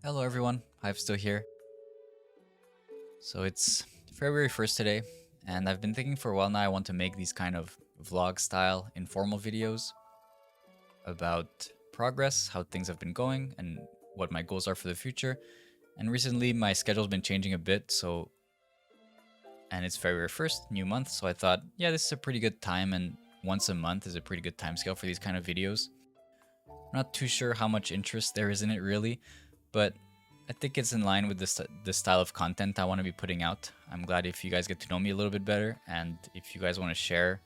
Hello everyone, Hive's still here. So it's February 1st today, and I've been thinking for a while now I want to make these kind of vlog style informal videos about progress, how things have been going, and what my goals are for the future. And recently my schedule's been changing a bit, and it's February 1st, new month, so I thought, yeah, this is a pretty good time, and once a month is a pretty good time scale for these kind of videos. I'm not too sure how much interest there is in it really, but I think it's in line with the style of content I want to be putting out. I'm glad if you guys get to know me a little bit better, and if you guys want to share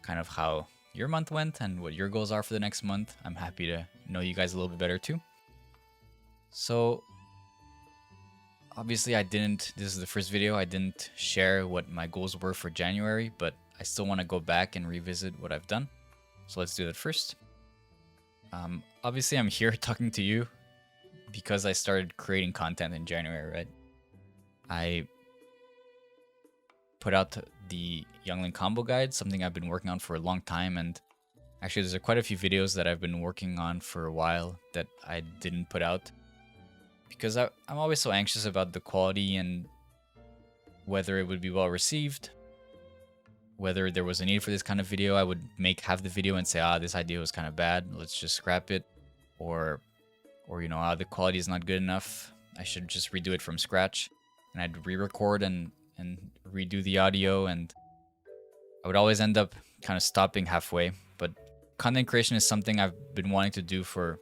kind of how your month went and what your goals are for the next month, I'm happy to know you guys a little bit better too. So obviously this is the first video, I didn't share what my goals were for January, but I still want to go back and revisit what I've done. So let's do that first. Obviously I'm here talking to you because I started creating content in January, right? I put out the Youngling combo guide, something I've been working on for a long time, and actually there's quite a few videos that I've been working on for a while that I didn't put out because I'm always so anxious about the quality and whether it would be well received, whether there was a need for this kind of video. I would have the video and say, this idea was kind of bad, let's just scrap it, or the quality is not good enough, I should just redo it from scratch. And I'd re-record and redo the audio, and I would always end up kind of stopping halfway. But content creation is something I've been wanting to do for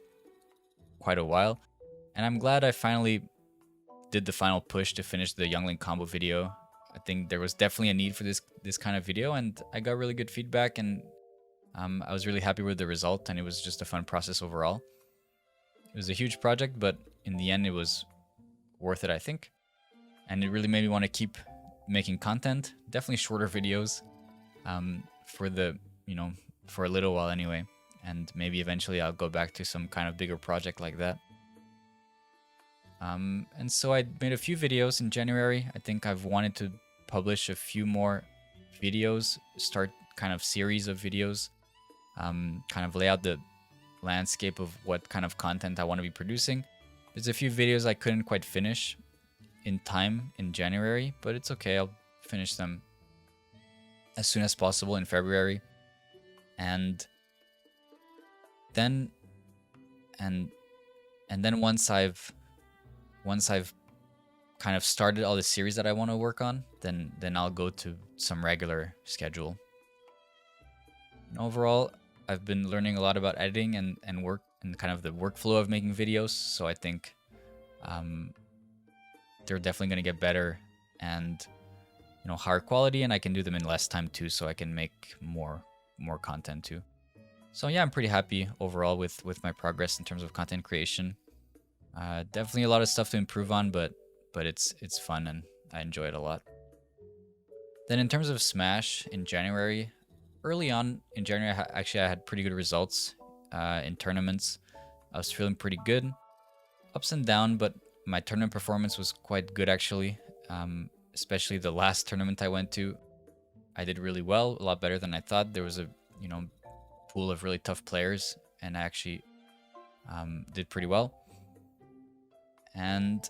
quite a while, and I'm glad I finally did the final push to finish the Youngling combo video. I think there was definitely a need for this kind of video, and I got really good feedback, and I was really happy with the result, and it was just a fun process overall. It was a huge project, but in the end it was worth it, I think. And it really made me want to keep making content, definitely shorter videos, for a little while anyway. And maybe eventually I'll go back to some kind of bigger project like that. And so I made a few videos in January. I think I've wanted to publish a few more videos, start kind of series of videos, kind of lay out the landscape of what kind of content I want to be producing. There's a few videos I couldn't quite finish in time in January, but it's okay, I'll finish them as soon as possible in February. And then once I've kind of started all the series that I want to work on, then I'll go to some regular schedule. And overall, I've been learning a lot about editing and work and kind of the workflow of making videos, so I think they're definitely going to get better and higher quality, and I can do them in less time too, so I can make more content too. So yeah, I'm pretty happy overall with my progress in terms of content creation. Definitely a lot of stuff to improve on, but it's fun and I enjoy it a lot. Then in terms of Smash in January, early on in January, I had pretty good results in tournaments. I was feeling pretty good, ups and downs, but my tournament performance was quite good actually. Especially the last tournament I went to, I did really well, a lot better than I thought. There was a pool of really tough players, and I actually did pretty well. And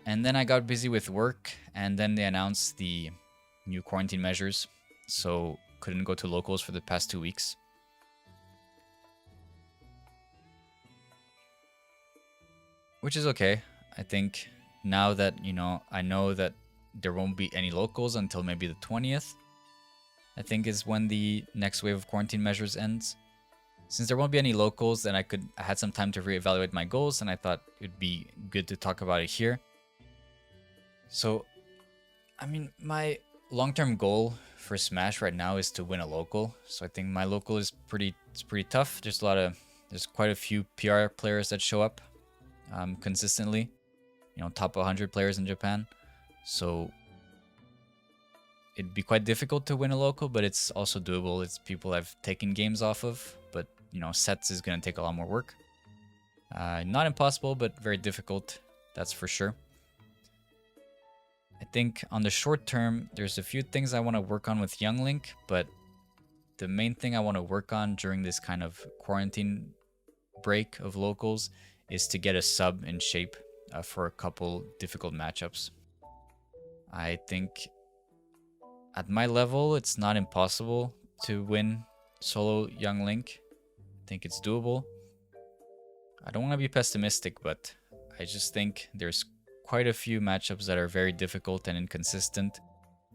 then I got busy with work, and then they announced the new quarantine measures, so couldn't go to locals for the past 2 weeks. Which is okay. I think now that, I know that there won't be any locals until maybe the 20th, I think is when the next wave of quarantine measures ends. Since there won't be any locals, then I had some time to reevaluate my goals, and I thought it'd be good to talk about it here. So, I mean, my long-term goal for Smash right now is to win a local. So I think my local is pretty tough. There's quite a few PR players that show up consistently. Top 100 players in Japan. So it'd be quite difficult to win a local, but it's also doable. It's people I've taken games off of, but sets is going to take a lot more work. Not impossible, but very difficult, that's for sure. I think on the short term, there's a few things I want to work on with Youngling, but the main thing I want to work on during this kind of quarantine break of locals is to get a sub in shape. for a couple difficult matchups. I think at my level, it's not impossible to win solo Young Link. I think it's doable. I don't want to be pessimistic, but I just think there's quite a few matchups that are very difficult and inconsistent,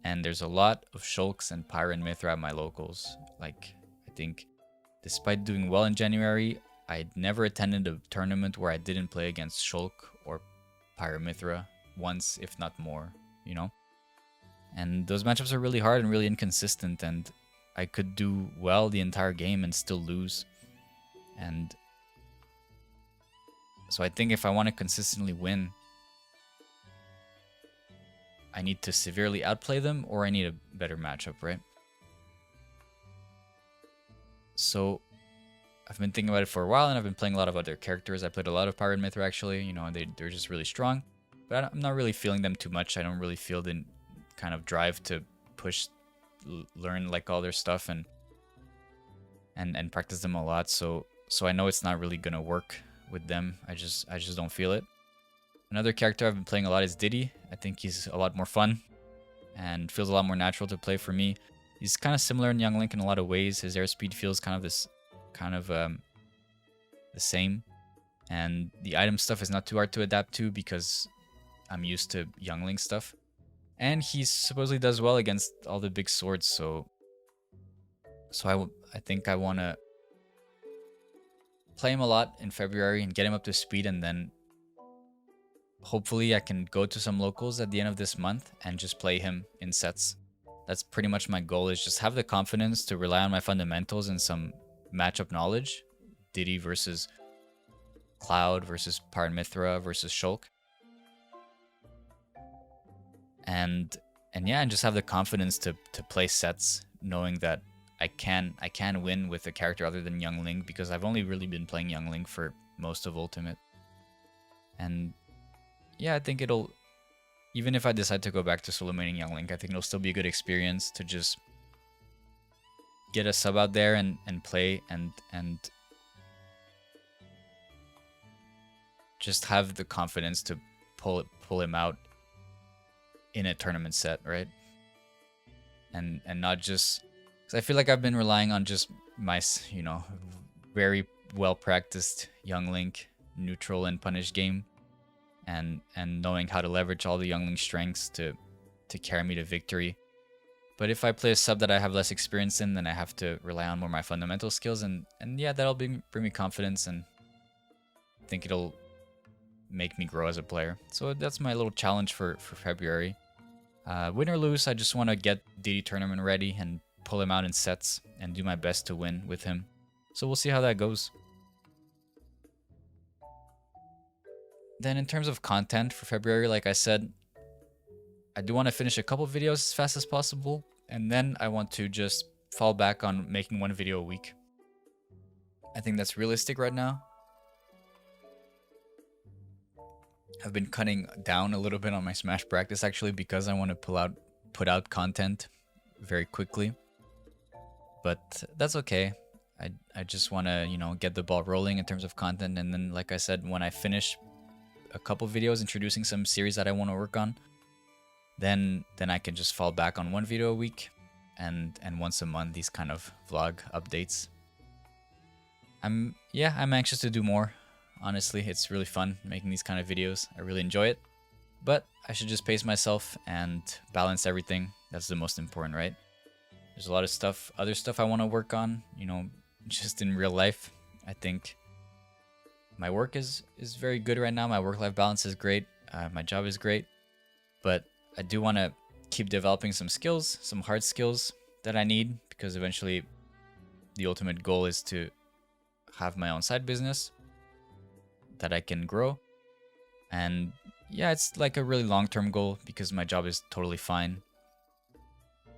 and there's a lot of Shulks and Pyra and Mithra at my locals. Like, I think despite doing well in January, I never attended a tournament where I didn't play against Shulk or Pyra Mithra once, if not more, you know? And those matchups are really hard and really inconsistent, and I could do well the entire game and still lose. And so I think if I want to consistently win, I need to severely outplay them, or I need a better matchup, right? So I've been thinking about it for a while, and I've been playing a lot of other characters. I played a lot of Pyra and Mithra, actually, you know, and they're just really strong. But I'm not really feeling them too much. I don't really feel the kind of drive to push, learn like all their stuff and practice them a lot. So I know it's not really gonna work with them. I just don't feel it. Another character I've been playing a lot is Diddy. I think he's a lot more fun and feels a lot more natural to play for me. He's kind of similar in Young Link in a lot of ways. His airspeed feels kind of the same, and the item stuff is not too hard to adapt to because I'm used to Young Link stuff. And he supposedly does well against all the big swords, so I think I want to play him a lot in February and get him up to speed, and then hopefully I can go to some locals at the end of this month and just play him in sets. That's pretty much my goal, is just have the confidence to rely on my fundamentals and some matchup knowledge. Diddy versus Cloud versus Pyra and Mithra versus Shulk. And yeah, and just have the confidence to play sets, knowing that I can win with a character other than Young Link, because I've only really been playing Young Link for most of Ultimate. And yeah, I think it'll, even if I decide to go back to solo maining Young Link, I think it'll still be a good experience to just get a sub out there and play and just have the confidence to pull him out in a tournament set, right? And not just, because I feel like I've been relying on just my, you know, very well practiced Young Link neutral and punish game, and knowing how to leverage all the Young Link strengths to carry me to victory. But if I play a sub that I have less experience in, then I have to rely on more of my fundamental skills, and yeah, that'll bring me confidence, and I think it'll make me grow as a player. So that's my little challenge for February. Win or lose, I just want to get DD tournament ready and pull him out in sets and do my best to win with him. So we'll see how that goes. Then in terms of content for February, like I said, I do want to finish a couple videos as fast as possible, and then I want to just fall back on making one video a week. I think that's realistic right now. I've been cutting down a little bit on my Smash practice, actually, because I want to put out content very quickly. But that's okay. I just want to, you know, get the ball rolling in terms of content, and then, like I said, when I finish a couple videos introducing some series that I want to work on, then I can just fall back on one video a week and once a month these kind of vlog updates. I'm anxious to do more. Honestly, it's really fun making these kind of videos. I really enjoy it, but I should just pace myself and balance everything. That's the most important, right? There's a lot of other stuff I want to work on, you know, just in real life. I think my work is very good right now. My work-life balance is great. My job is great, but I do want to keep developing some skills, some hard skills that I need, because eventually the ultimate goal is to have my own side business that I can grow. And yeah, it's like a really long-term goal because my job is totally fine,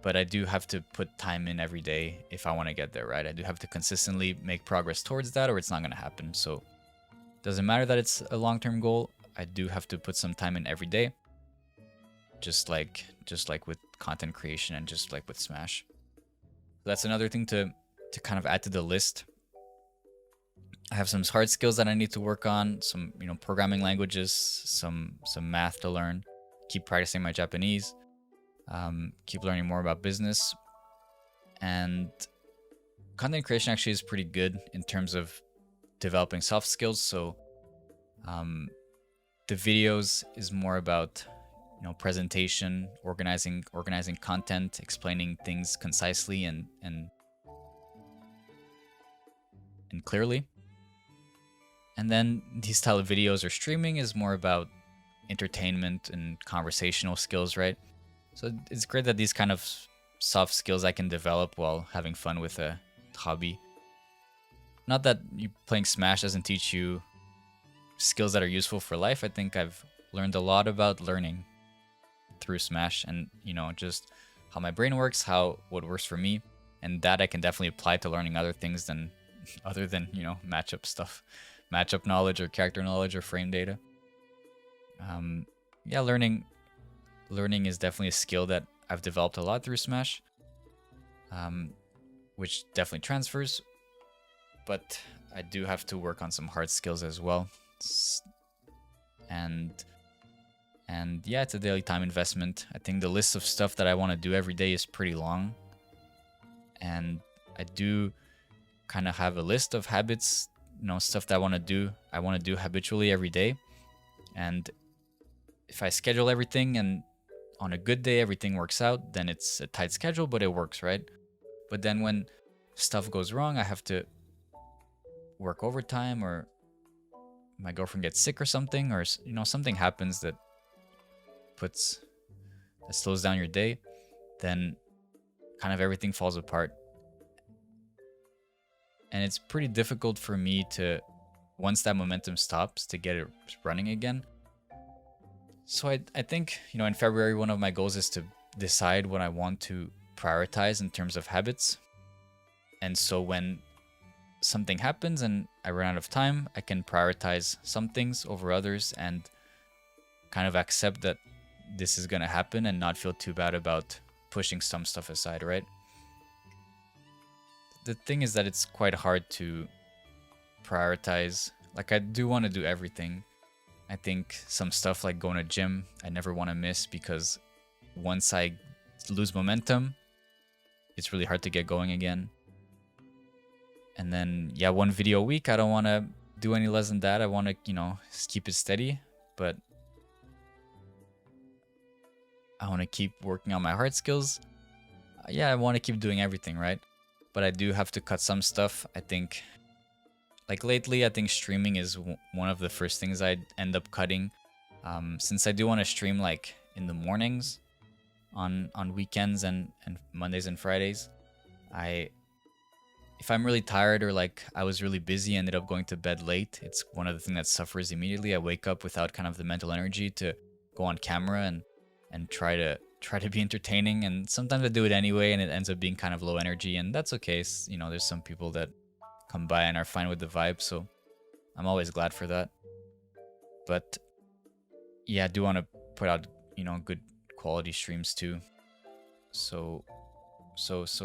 but I do have to put time in every day if I want to get there, right? I do have to consistently make progress towards that, or it's not going to happen. So it doesn't matter that it's a long-term goal. I do have to put some time in every day, just like with content creation and just like with Smash. That's another thing to kind of add to the list I have some hard skills that I need to work on, some programming languages, some math to learn. Keep practicing my Japanese. Keep learning more about business, and content creation actually is pretty good in terms of developing soft skills. So the videos is more about presentation, organizing content, explaining things concisely and clearly. And then these style of videos or streaming is more about entertainment and conversational skills, right? So it's great that these kind of soft skills I can develop while having fun with a hobby. Not that you playing Smash doesn't teach you skills that are useful for life. I think I've learned a lot about learning through Smash, and just how my brain works, what works for me, and that I can definitely apply to learning other things than matchup stuff, matchup knowledge or character knowledge or frame data. Yeah, learning is definitely a skill that I've developed a lot through Smash, which definitely transfers, but I do have to work on some hard skills as well. And yeah, it's a daily time investment. I think the list of stuff that I want to do every day is pretty long, and I do kind of have a list of habits, stuff that I want to do habitually every day. And if I schedule everything and on a good day everything works out, then it's a tight schedule, but it works, right? But then when stuff goes wrong, I have to work overtime, or my girlfriend gets sick or something, or something happens that slows down your day, then kind of everything falls apart. And it's pretty difficult for me to, once that momentum stops, to get it running again. So I think, in February, one of my goals is to decide what I want to prioritize in terms of habits. And so when something happens and I run out of time, I can prioritize some things over others and kind of accept that this is going to happen and not feel too bad about pushing some stuff aside, right? The thing is that it's quite hard to prioritize. Like, I do want to do everything. I think some stuff like going to gym, I never want to miss, because once I lose momentum, it's really hard to get going again. And then, yeah, one video a week, I don't want to do any less than that. I want to, keep it steady, but I want to keep working on my hard skills. Yeah, I want to keep doing everything, right? But I do have to cut some stuff. I think, like lately, I think streaming is one of the first things I'd end up cutting. Since I do want to stream like in the mornings, on weekends and Mondays and Fridays, if I'm really tired or like I was really busy, ended up going to bed late, it's one of the things that suffers immediately. I wake up without kind of the mental energy to go on camera and try to be entertaining, and sometimes I do it anyway and it ends up being kind of low energy, and that's okay. There's some people that come by and are fine with the vibe, so I'm always glad for that. But yeah, I do want to put out good quality streams too. So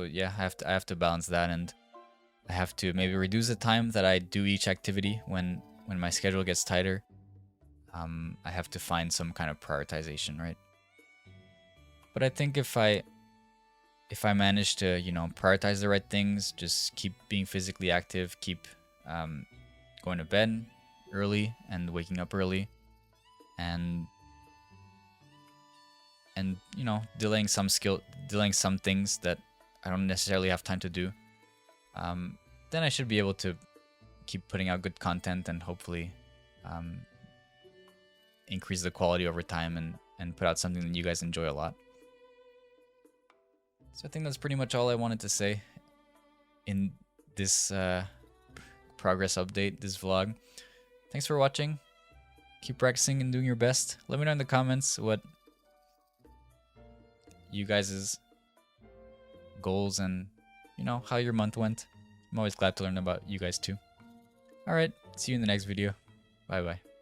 yeah, I have to balance that, and I have to maybe reduce the time that I do each activity when my schedule gets tighter. I have to find some kind of prioritization, right? But I think if I manage to prioritize the right things, just keep being physically active, keep going to bed early and waking up early, and delaying some things that I don't necessarily have time to do, then I should be able to keep putting out good content and hopefully increase the quality over time and put out something that you guys enjoy a lot. So I think that's pretty much all I wanted to say in this progress update, this vlog. Thanks for watching. Keep practicing and doing your best. Let me know in the comments what you guys' goals and how your month went. I'm always glad to learn about you guys too. Alright, see you in the next video. Bye bye.